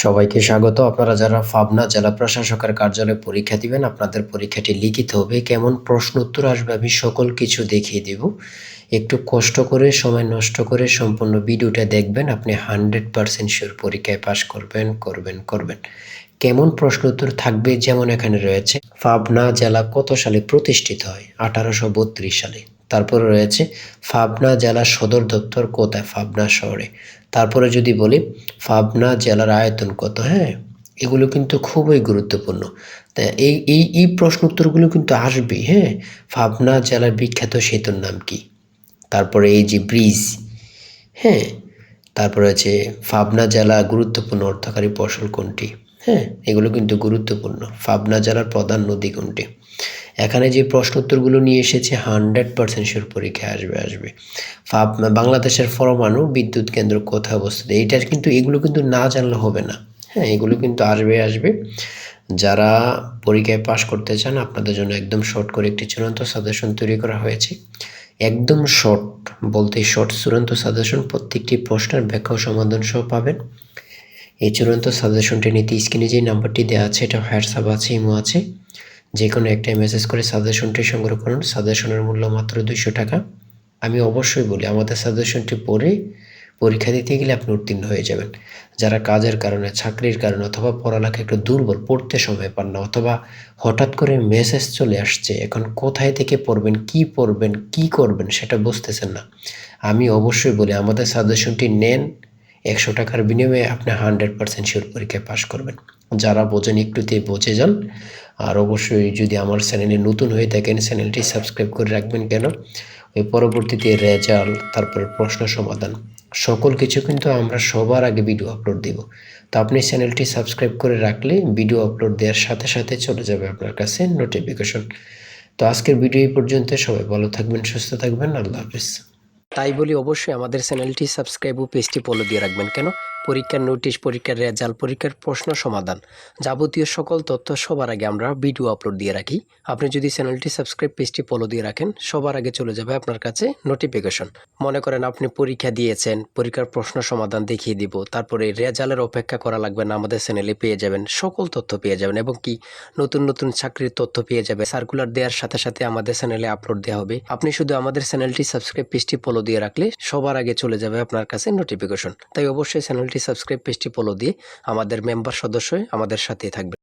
সবাইকে স্বাগত। আপনারা যারা পাবনা জেলা প্রশাসকের কার্যালয়ে পরীক্ষা দিবেন, আপনাদের পরীক্ষাটি লিখিত হবে। কেমন প্রশ্ন উত্তর আসবে আমি সকল কিছু দেখিয়ে দেব। একটু কষ্ট করে, সময় নষ্ট করে সম্পূর্ণ ভিডিওটা দেখবেন। আপনি 100% শিওর পরীক্ষায় পাস করবেন। কেমন প্রশ্ন উত্তর থাকবে, যেমন এখানে রয়েছে পাবনা জেলা কত সালে প্রতিষ্ঠিত হয়? 1832 সালে। তারপরে রয়েছে পাবনা জেলার সদর দপ্তর কোথায়? পাবনা শহরে। তারপরে যদি বলি পাবনা জেলার আয়তন কত? হ্যাঁ, এগুলো কিন্তু খুবই গুরুত্বপূর্ণ। তা এই প্রশ্ন উত্তরগুলো কিন্তু আসবেই। হ্যাঁ, পাবনা জেলার বিখ্যাত সেতুর নাম কি? তারপরে এই যে ব্রিজ, হ্যাঁ, তারপরে আছে পাবনা জেলা গুরুত্বপূর্ণ অর্থকারী ফসল কোনটি? হ্যাঁ, এগুলো কিন্তু গুরুত্বপূর্ণ। পাবনা জেলার প্রধান নদী কোনটি? এখানে যে প্রশ্ন উত্তরগুলো নিয়ে এসেছে 100% শিওর পরীক্ষায় আসবে। বাংলাদেশের পরমাণু বিদ্যুৎ কেন্দ্র কোথায় অবস্থিত? এইটার কিন্তু এগুলো কিন্তু না জানলে হবে না। হ্যাঁ, এগুলো কিন্তু আসবে। যারা পরীক্ষায় পাশ করতে চান, আপনাদের জন্য একদম শর্ট করে একটি চূড়ান্ত সাজেশন তৈরি করা হয়েছে। একদম শর্ট বলতে শর্ট চূড়ান্ত সাজেশন, প্রত্যেকটি প্রশ্নের ব্যাখ্যা ও সমাধান সহ পাবেন। এই চূড়ান্ত সাজেশনটি নিতে স্ক্রিনে যে নাম্বারটি দেওয়া আছে, এটা হোয়াটসঅ্যাপ আছে, ইমো আছে, যে কোনো একটাই মেসেজ করে সাজেশনটি সংগ্রহ করুন। সাজেশনের মূল্য মাত্র 200 টাকা। আমি অবশ্যই বলি, আমাদের সাজেশনটি পড়ে পরীক্ষা দিতে গেলে আপনি উত্তীর্ণ হয়ে যাবেন। যারা কাজের কারণে, চাকরির কারণে অথবা পড়ালেখা একটু দুর্বল, পড়তে সময় পান না, অথবা হঠাৎ করে মেসেজ চলে আসছে, এখন কোথায় থেকে পড়বেন, কি করবেন সেটা বুঝতেছেন না, আমি অবশ্যই বলি আমাদের সাজেশনটি নেন। 100 টাকার বিনিময়ে আপনি 100% শিওর পরীক্ষায় পাশ করবেন। যারা বোঝেন একটুতেই বুঝে যান। আর অবশ্যই যদি আমার চ্যানেলে নতুন হয়ে থাকেন, চ্যানেলটি সাবস্ক্রাইব করে রাখবেন। কেন? ওই পরবর্তীতে রেজাল্ট, তারপরে প্রশ্ন সমাধান, সকল কিছু কিন্তু আমরা সবার আগে ভিডিও আপলোড দেব। তো আপনি চ্যানেলটি সাবস্ক্রাইব করে রাখলে ভিডিও আপলোড দেওয়ার সাথে সাথে চলে যাবে আপনার কাছে নোটিফিকেশন। তো আজকের ভিডিও এই পর্যন্ত। সবাই ভালো থাকবেন, সুস্থ থাকবেন। আল্লাহ হাফেজ। তাই বলি অবশ্যই আমাদের চ্যানেলটি সাবস্ক্রাইব ও পেজটি ফলো দিয়ে রাখবেন। কেন? পরীক্ষার নোটিশ, পরীক্ষার রেজাল্ট, পরীক্ষার প্রশ্ন সমাধান, যাবতীয় সকল তথ্য সবার আগে আমরা ভিডিও আপলোড দিয়ে রাখি। আপনি যদি চ্যানেলটি সাবস্ক্রাইব, পেজটি ফলো দিয়ে রাখেন, সবার আগে চলে যাবে আপনার কাছে নোটিফিকেশন। মনে করেন আপনি পরীক্ষা দিয়েছেন, পরীক্ষার প্রশ্ন সমাধান দেখিয়ে দিব, তারপরে রেজাল্টের অপেক্ষা করা লাগবে না, আমাদের চ্যানেলে পেয়ে যাবেন, সকল তথ্য পেয়ে যাবেন, এবং কি নতুন চাকরির তথ্য পেয়ে যাবে। সার্কুলার দেওয়ার সাথে সাথে আমাদের চ্যানেলে আপলোড দেওয়া হবে। আপনি শুধু আমাদের চ্যানেলটি সাবস্ক্রাইব, পেজটি ফলো দিয়ে রাখলে সবার আগে চলে যাবে আপনার কাছে নোটিফিকেশন। তাই অবশ্যই চ্যানেলটি সাবস্ক্রাইব, পেজটি ফলো দিয়ে আমাদের মেম্বার সদস্য হয়ে আমাদের সাথেই থাকবে।